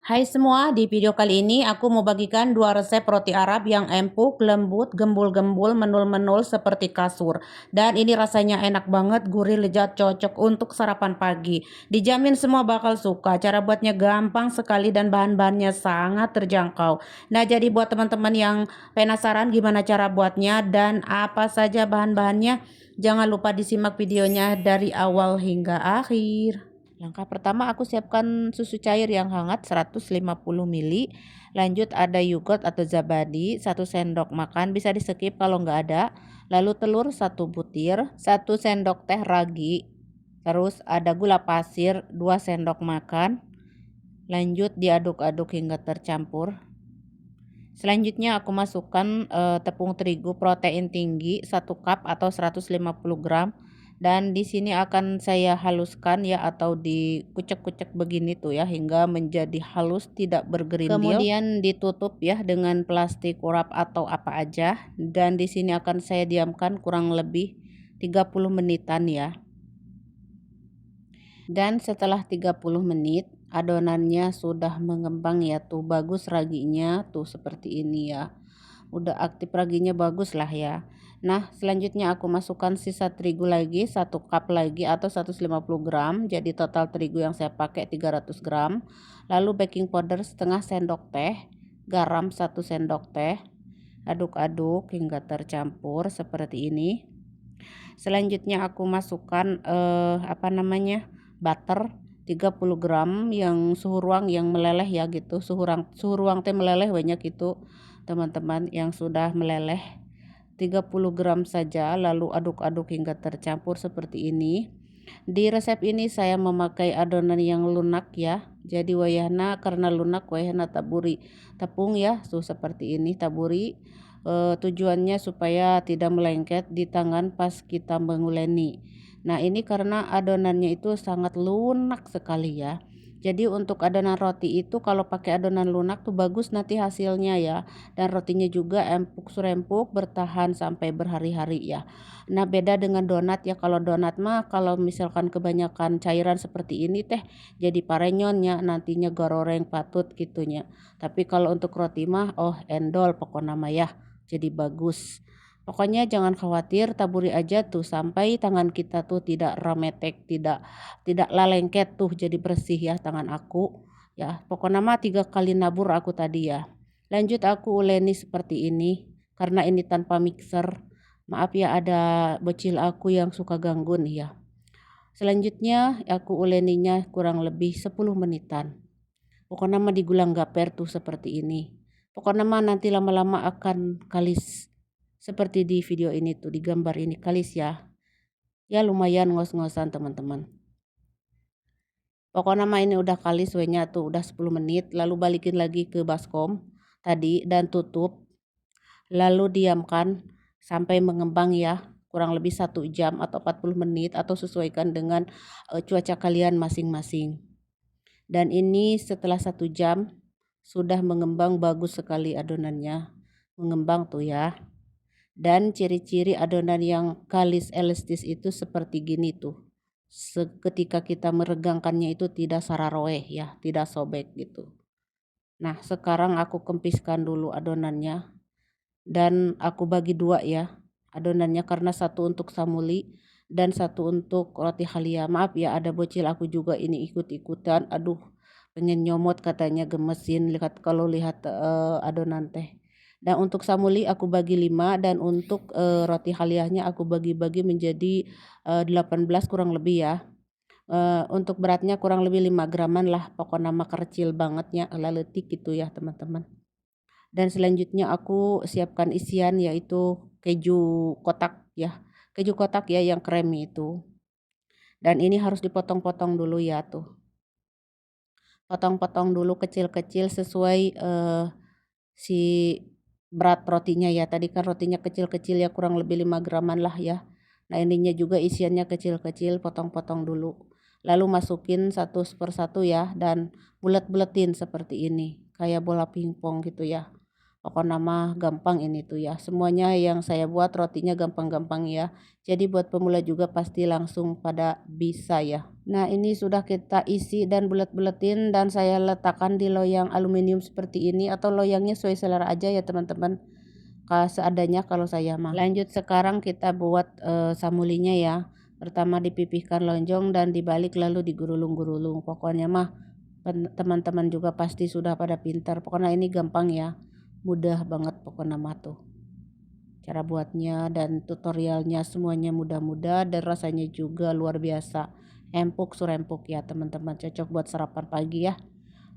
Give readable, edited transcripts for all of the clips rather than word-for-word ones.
Hai semua, di video kali ini aku mau bagikan 2 resep roti Arab yang empuk, lembut, gembul-gembul, menul-menul seperti kasur. Dan ini rasanya enak banget, gurih, lezat, cocok untuk sarapan pagi. Dijamin semua bakal suka, cara buatnya gampang sekali dan bahan-bahannya sangat terjangkau. Nah, jadi buat teman-teman yang penasaran gimana cara buatnya dan apa saja bahan-bahannya, jangan lupa disimak videonya dari awal hingga akhir. Langkah pertama aku siapkan susu cair yang hangat 150 ml. Lanjut ada yogurt atau zabadi 1 sendok makan, bisa di skip kalau nggak ada. Lalu telur 1 butir, 1 sendok teh ragi. Terus ada gula pasir 2 sendok makan. Lanjut diaduk-aduk hingga tercampur. Selanjutnya aku masukkan tepung terigu protein tinggi 1 cup atau 150 gram. Dan di sini akan saya haluskan ya atau dikucek-kucek begini tuh ya hingga menjadi halus tidak bergerindil. Kemudian ditutup ya dengan plastik wrap atau apa aja, dan di sini akan saya diamkan kurang lebih 30 menitan ya. Dan setelah 30 menit adonannya sudah mengembang ya tuh, bagus raginya tuh seperti ini ya. Udah aktif raginya bagus lah ya. Nah, selanjutnya aku masukkan sisa terigu lagi 1 cup lagi atau 150 gram. Jadi total terigu yang saya pakai 300 gram. Lalu baking powder setengah sendok teh, garam 1 sendok teh. Aduk-aduk hingga tercampur seperti ini. Selanjutnya aku masukkan butter 30 gram yang suhu ruang yang meleleh ya gitu. Suhu ruang teh meleleh banyak itu teman-teman, yang sudah meleleh 30 gram saja, lalu aduk-aduk hingga tercampur seperti ini. Di resep ini saya memakai adonan yang lunak ya, jadi wayahna karena lunak wayahna taburi tepung ya tuh seperti ini taburi. Tujuannya supaya tidak melengket di tangan pas kita menguleni. Nah, ini karena adonannya itu sangat lunak sekali ya. Jadi untuk adonan roti itu kalau pakai adonan lunak tuh bagus nanti hasilnya ya. Dan rotinya juga empuk surempuk, bertahan sampai berhari-hari ya. Nah, beda dengan donat ya. Kalau donat mah kalau misalkan kebanyakan cairan seperti ini teh jadi parenyonnya, nantinya gororeng patut gitunya. Tapi kalau untuk roti mah endol pokoknya mah ya. Jadi bagus. Pokoknya jangan khawatir, taburi aja tuh sampai tangan kita tuh tidak rametek, tidak lalengket tuh, jadi bersih ya tangan aku. Ya, pokoknya mah 3 kali nabur aku tadi ya. Lanjut aku uleni seperti ini karena ini tanpa mixer. Maaf ya ada bocil aku yang suka ganggu nih ya. Selanjutnya aku uleninya kurang lebih 10 menitan. Pokoknya mah digulang gaper tuh seperti ini. Pokoknya mah nanti lama-lama akan kalis seperti di video ini tuh, di gambar ini kalis ya. Ya lumayan ngos-ngosan teman-teman. Pokoknya mah ini udah kalis wenya tuh udah 10 menit, lalu balikin lagi ke baskom tadi dan tutup. Lalu diamkan sampai mengembang ya, kurang lebih 1 jam atau 40 menit atau sesuaikan dengan cuaca kalian masing-masing. Dan ini setelah 1 jam sudah mengembang bagus sekali adonannya, mengembang tuh ya. Dan ciri-ciri adonan yang kalis elastis itu seperti gini tuh. Ketika kita meregangkannya itu tidak sararoeh ya, tidak sobek gitu. Nah, sekarang aku kempiskan dulu adonannya dan aku bagi 2 ya adonannya karena 1 untuk samuli dan 1 untuk roti halia. Maaf ya ada bocil aku juga ini ikut-ikutan. Aduh, pengen nyomot katanya gemesin kalau lihat adonan teh. Dan untuk samuli aku bagi 5 dan untuk roti haliahnya aku bagi-bagi menjadi 18 kurang lebih ya. Untuk beratnya kurang lebih 5 graman lah, pokoknya mah kecil bangetnya laletik gitu ya teman-teman. Dan selanjutnya aku siapkan isian yaitu keju kotak ya. Keju kotak ya yang kremi itu. Dan ini harus dipotong-potong dulu ya tuh. Potong-potong dulu kecil-kecil sesuai si berat rotinya ya. Tadi kan rotinya kecil-kecil ya kurang lebih 5 graman lah ya. Nah, ininya juga isiannya kecil-kecil, potong-potong dulu. Lalu masukin satu persatu ya dan bulet-buletin seperti ini. Kayak bola pingpong gitu ya. Pokoknya mah gampang ini tuh ya. Semuanya yang saya buat rotinya gampang-gampang ya. Jadi buat pemula juga pasti langsung pada bisa ya. Nah, ini sudah kita isi dan bulet-buletin dan saya letakkan di loyang aluminium seperti ini, atau loyangnya sesuai selera aja ya teman-teman. Seadanya kalau saya mah. Lanjut sekarang kita buat samulinya ya. Pertama dipipihkan lonjong dan dibalik lalu digurulung-gurulung. Pokoknya mah teman-teman juga pasti sudah pada pintar. Pokoknya ini gampang ya. Mudah banget pokoknya mah tuh. Cara buatnya dan tutorialnya semuanya mudah-mudah dan rasanya juga luar biasa. Empuk surempuk ya teman-teman. Cocok buat sarapan pagi ya.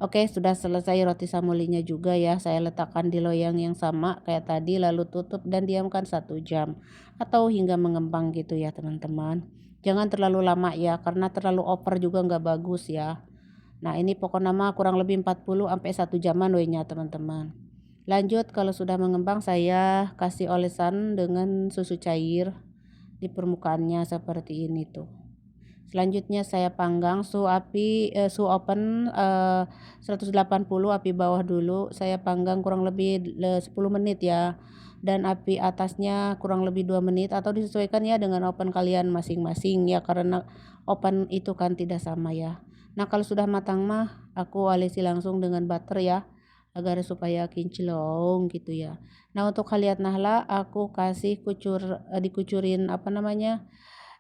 Oke, sudah selesai roti samulinya juga ya. Saya letakkan di loyang yang sama kayak tadi, lalu tutup dan diamkan 1 jam atau hingga mengembang gitu ya teman-teman. Jangan terlalu lama ya, karena terlalu over juga nggak bagus ya. Nah, ini pokoknya mah kurang lebih 40 sampai 1 jaman wehnya teman-teman. Lanjut, kalau sudah mengembang saya kasih olesan dengan susu cair di permukaannya seperti ini tuh. Selanjutnya saya panggang suhu open 180, api bawah dulu. Saya panggang kurang lebih 10 menit ya. Dan api atasnya kurang lebih 2 menit, atau disesuaikan ya dengan oven kalian masing-masing ya, karena oven itu kan tidak sama ya. Nah, kalau sudah matang mah aku olesi langsung dengan butter ya, agar supaya kinclong gitu ya. Nah, untuk kalian nahla aku kasih dikucurin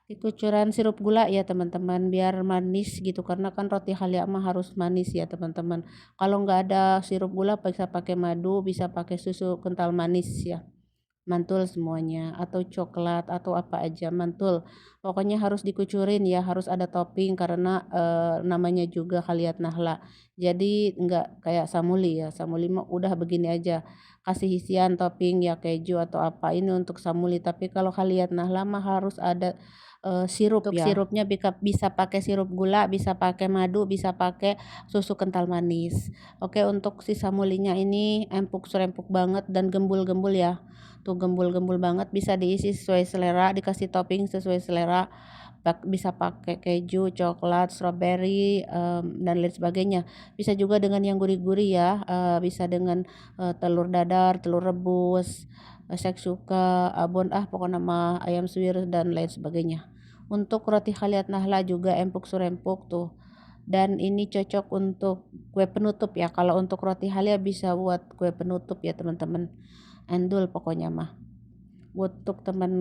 dikucuran sirup gula ya teman-teman, biar manis gitu, karena kan roti halia mah harus manis ya teman-teman. Kalau nggak ada sirup gula bisa pakai madu, bisa pakai susu kental manis ya, mantul semuanya, atau coklat atau apa aja mantul. Pokoknya harus dikucurin ya, harus ada topping karena namanya juga khaliat nahla. Jadi nggak kayak samuli ya, samuli mah udah begini aja, kasih isian topping ya keju atau apa, ini untuk samuli. Tapi kalau khaliat nahla mah harus ada sirup ya. Sirupnya bisa pakai sirup gula, bisa pakai madu, bisa pakai susu kental manis. Oke, untuk si samulinya ini empuk surempuk banget dan gembul-gembul ya. Tuh gembul-gembul banget, bisa diisi sesuai selera, dikasih topping sesuai selera. Bisa pakai keju, coklat, strawberry, dan lain sebagainya. Bisa juga dengan yang gurih-gurih ya, bisa dengan telur dadar, telur rebus, sekshuka, abon pokoknya nama ayam suwir dan lain sebagainya. Untuk roti khaliat nahla juga empuk surempuk tuh. Dan ini cocok untuk kue penutup ya. Kalau untuk roti halia bisa buat kue penutup ya teman-teman. Endul pokoknya mah. Untuk teman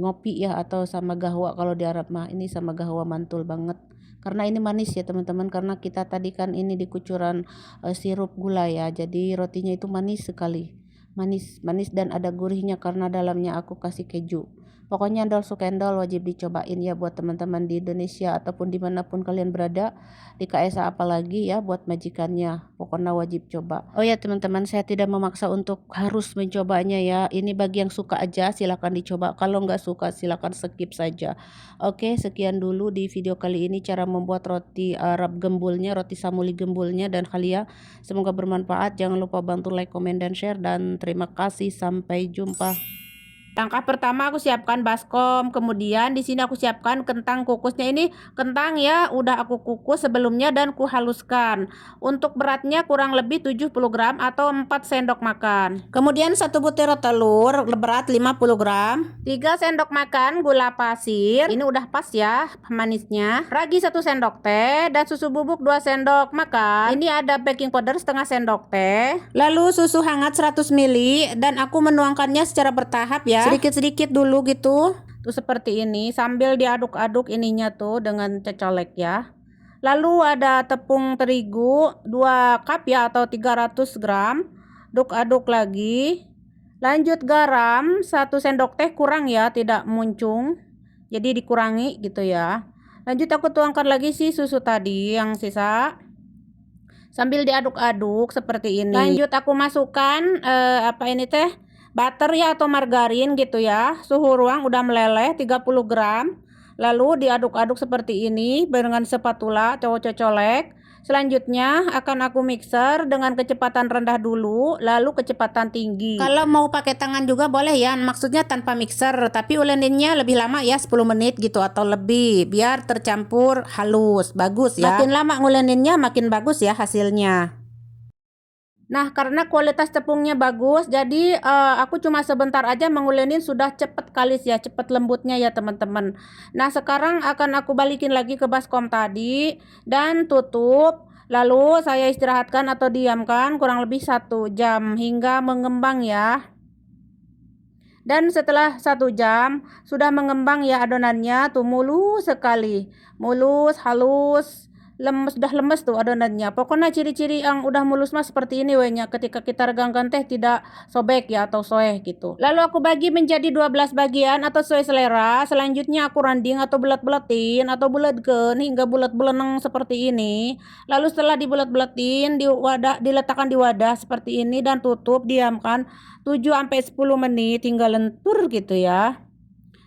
ngopi ya, atau sama gahwa kalau di Arab mah, ini sama gahwa mantul banget. Karena ini manis ya teman-teman, karena kita tadi kan ini dikucuran sirup gula ya. Jadi rotinya itu manis sekali. Manis, manis dan ada gurihnya karena dalamnya aku kasih keju. Pokoknya endol suka endol wajib dicobain ya buat teman-teman di Indonesia ataupun dimanapun kalian berada, di KSA apalagi ya buat majikannya. Pokoknya wajib coba. Oh ya teman-teman, saya tidak memaksa untuk harus mencobanya ya. Ini bagi yang suka aja silakan dicoba. Kalau nggak suka silakan skip saja. Oke, sekian dulu di video kali ini cara membuat roti Arab gembulnya, roti samuli gembulnya dan halia. Semoga bermanfaat. Jangan lupa bantu like, comment, dan share. Dan terima kasih. Sampai jumpa. Langkah pertama aku siapkan baskom, kemudian di sini aku siapkan kentang kukusnya. Ini kentang ya udah aku kukus sebelumnya dan ku haluskan. Untuk beratnya kurang lebih 70 gram atau 4 sendok makan. Kemudian 1 butir telur berat 50 gram, 3 sendok makan gula pasir. Ini udah pas ya manisnya. Ragi 1 sendok teh dan susu bubuk 2 sendok makan. Ini ada baking powder setengah sendok teh. Lalu susu hangat 100 ml dan aku menuangkannya secara bertahap ya. Sedikit-sedikit dulu gitu. Tuh seperti ini sambil diaduk-aduk ininya tuh dengan cecolek ya. Lalu ada tepung terigu 2 cup ya atau 300 gram. Aduk-aduk lagi. Lanjut garam 1 sendok teh kurang ya, tidak muncung. Jadi dikurangi gitu ya. Lanjut aku tuangkan lagi si susu tadi yang sisa. Sambil diaduk-aduk seperti ini. Lanjut aku masukkan butter ya atau margarin gitu ya. Suhu ruang udah meleleh 30 gram. Lalu diaduk-aduk seperti ini dengan spatula colek. Selanjutnya akan aku mixer dengan kecepatan rendah dulu, lalu kecepatan tinggi. Kalau mau pakai tangan juga boleh ya, maksudnya tanpa mixer, tapi uleninnya lebih lama ya, 10 menit gitu atau lebih, biar tercampur halus, bagus ya. Makin lama nguleninnya makin bagus ya hasilnya. Nah, karena kualitas tepungnya bagus, jadi aku cuma sebentar aja mengulenin sudah cepet kalis ya, cepet lembutnya ya teman-teman. Nah, sekarang akan aku balikin lagi ke baskom tadi dan tutup. Lalu saya istirahatkan atau diamkan kurang lebih 1 jam hingga mengembang ya. Dan setelah 1 jam sudah mengembang ya adonannya tuh mulus sekali, mulus, halus, lemes, sudah lemes tuh adonannya. Pokoknya ciri-ciri yang udah mulus mah seperti ini wehnya, ketika kita regangkan teh tidak sobek ya atau soeh gitu. Lalu aku bagi menjadi 12 bagian atau sesuai selera. Selanjutnya aku randing atau bulat-bulatin atau bulatkan hingga bulat beleneng seperti ini. Lalu setelah dibulat-bulatin diletakkan di wadah seperti ini dan tutup, diamkan 7-10 menit hingga lentur gitu ya.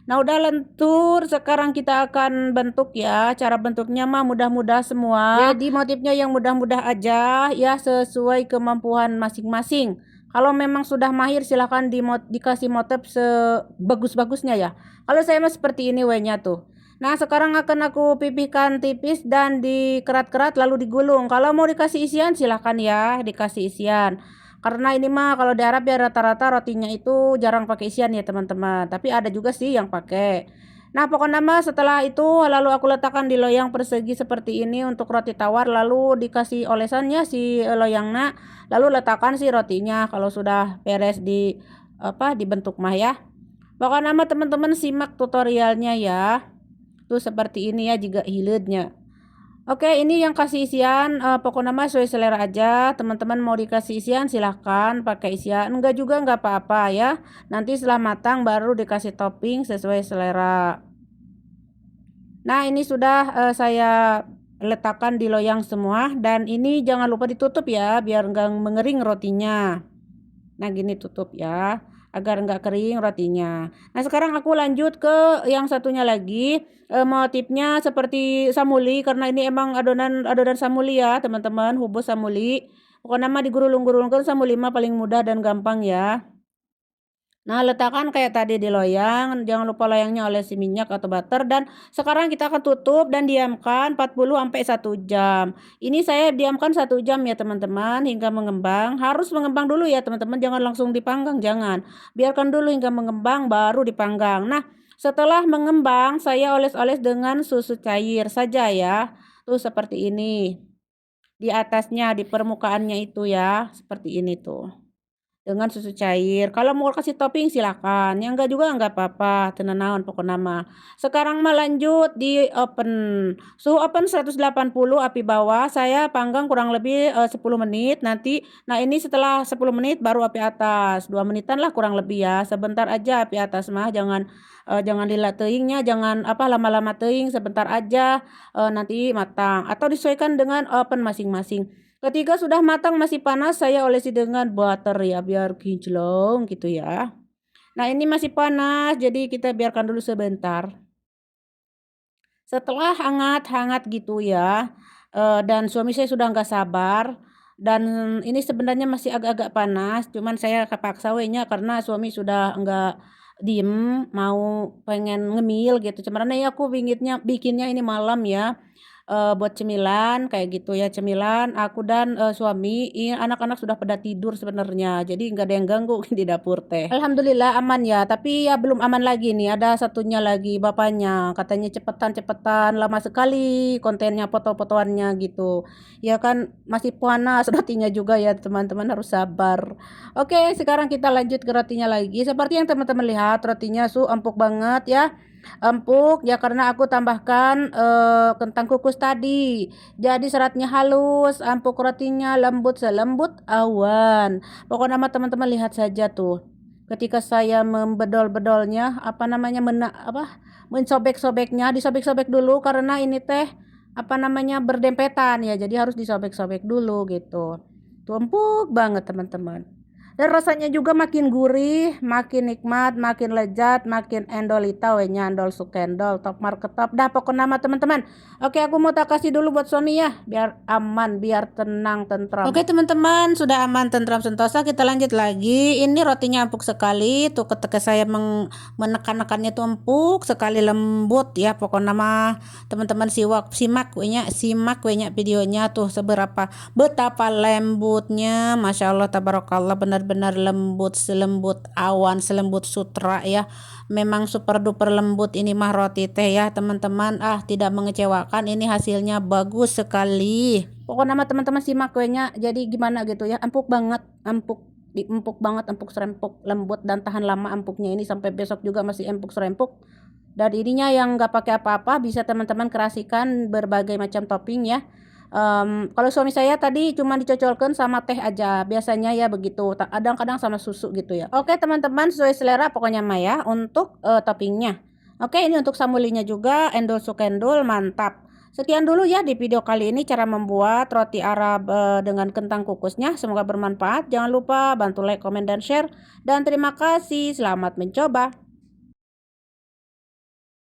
Nah, udah lentur, sekarang kita akan bentuk ya. Cara bentuknya mah mudah-mudah semua. Jadi motifnya yang mudah-mudah aja ya, sesuai kemampuan masing-masing. Kalau memang sudah mahir silahkan dikasih motif sebagus-bagusnya ya. Kalau saya mah seperti ini wehnya tuh. Nah, sekarang akan aku pipihkan tipis dan dikerat-kerat lalu digulung. Kalau mau dikasih isian silahkan ya, dikasih isian. Karena ini mah kalau di Arab ya rata-rata rotinya itu jarang pakai isian ya teman-teman. Tapi ada juga sih yang pakai. Nah, pokoknya mah setelah itu lalu aku letakkan di loyang persegi seperti ini untuk roti tawar, lalu dikasih olesannya si loyangnya, lalu letakkan si rotinya kalau sudah beres dibentuk mah ya. Pokoknya mah teman-teman simak tutorialnya ya. Tuh seperti ini ya jika hilidnya. Oke, ini yang kasih isian, pokoknya mah sesuai selera aja. Teman-teman mau dikasih isian silahkan pakai isian, enggak juga enggak apa-apa ya. Nanti setelah matang baru dikasih topping sesuai selera. Nah, ini sudah saya letakkan di loyang semua dan ini jangan lupa ditutup ya biar enggak mengering rotinya. Nah, gini tutup ya agar enggak kering rotinya. Nah, sekarang aku lanjut ke yang satunya lagi. Motifnya seperti samuli karena ini emang adonan samuli ya teman-teman, hubus samuli. Pokoknya mah digulung-gulungkan, samuli mah paling mudah dan gampang ya. Nah, letakkan kayak tadi di loyang, jangan lupa loyangnya olesi minyak atau butter, dan sekarang kita akan tutup dan diamkan 40-1 jam. Ini saya diamkan 1 jam ya teman-teman hingga mengembang. Harus mengembang dulu ya teman-teman, jangan langsung dipanggang, jangan. Biarkan dulu hingga mengembang baru dipanggang. Nah, setelah mengembang saya oles-oles dengan susu cair saja ya. Tuh seperti ini. Di atasnya, di permukaannya itu ya, seperti ini tuh dengan susu cair. Kalau mau kasih topping silakan, yang enggak juga enggak apa-apa, tenanawan pokoknya mah. Sekarang mah lanjut di oven. Suhu oven 180 api bawah, saya panggang kurang lebih 10 menit nanti. Nah, ini setelah 10 menit baru api atas. 2 menitan lah kurang lebih ya. Sebentar aja api atas mah, jangan lila teuingnya, jangan lama-lama teuing, sebentar aja nanti matang atau disesuaikan dengan oven masing-masing. Ketika sudah matang masih panas, saya olesi dengan butter ya biar kinclong gitu ya. Nah, ini masih panas, jadi kita biarkan dulu sebentar. Setelah hangat-hangat gitu ya, dan suami saya sudah nggak sabar, dan ini sebenarnya masih agak-agak panas, cuman saya kepaksa wehnya karena suami sudah nggak diem, mau pengen ngemil gitu. Cuman ya aku bikinnya ini malam ya. Buat cemilan kayak gitu ya, cemilan aku dan suami, anak-anak sudah pada tidur sebenarnya, jadi nggak ada yang ganggu di dapur teh. Alhamdulillah aman ya, tapi ya belum aman lagi nih, ada satunya lagi bapaknya, katanya cepetan-cepetan, lama sekali kontennya, foto-fotoannya gitu. Ya kan masih panas rotinya juga ya teman-teman, harus sabar. Oke, sekarang kita lanjut ke rotinya lagi. Seperti yang teman-teman lihat, rotinya empuk banget ya. Empuk ya karena aku tambahkan kentang kukus tadi. Jadi seratnya halus, empuk rotinya lembut selembut awan. Pokoknya nama teman-teman lihat saja tuh. Ketika saya membedol-bedolnya, mensobek-sobeknya, disobek-sobek dulu karena ini teh berdempetan ya. Jadi harus disobek-sobek dulu gitu. Tuh empuk banget teman-teman. Dan rasanya juga makin gurih, makin nikmat, makin lezat, makin endolita we nya endol sukendol top market top dah pokoknya nama teman-teman. Oke, aku mau tak kasih dulu buat suami ya biar aman, biar tenang tentram. Oke teman-teman, sudah aman tentram sentosa, kita lanjut lagi. Ini rotinya empuk sekali tuh, ketika saya menekan-nekannya tuh empuk sekali, lembut ya pokoknya mah teman-teman. Simak we nya videonya tuh seberapa betapa lembutnya, Masya Allah tabarakallah, benar-benar lembut, selembut awan, selembut sutra ya. Memang super duper lembut ini mah roti teh ya teman-teman. Tidak mengecewakan, ini hasilnya bagus sekali. Pokoknya nama teman-teman simak kuenya, jadi gimana gitu ya, empuk banget, empuk banget, empuk serempuk, lembut dan tahan lama empuknya ini, sampai besok juga masih empuk serempuk. Dan ininya yang nggak pakai apa-apa, bisa teman-teman kreasikan berbagai macam topping ya. Kalau suami saya tadi cuma dicocolkan sama teh aja biasanya ya begitu, kadang-kadang sama susu gitu ya. Oke teman-teman, sesuai selera pokoknya Maya untuk toppingnya. Oke, ini untuk samulinya juga endul sukendul mantap. Sekian dulu ya di video kali ini cara membuat roti Arab dengan kentang kukusnya. Semoga bermanfaat. Jangan lupa bantu like, komen, dan share. Dan terima kasih. Selamat mencoba.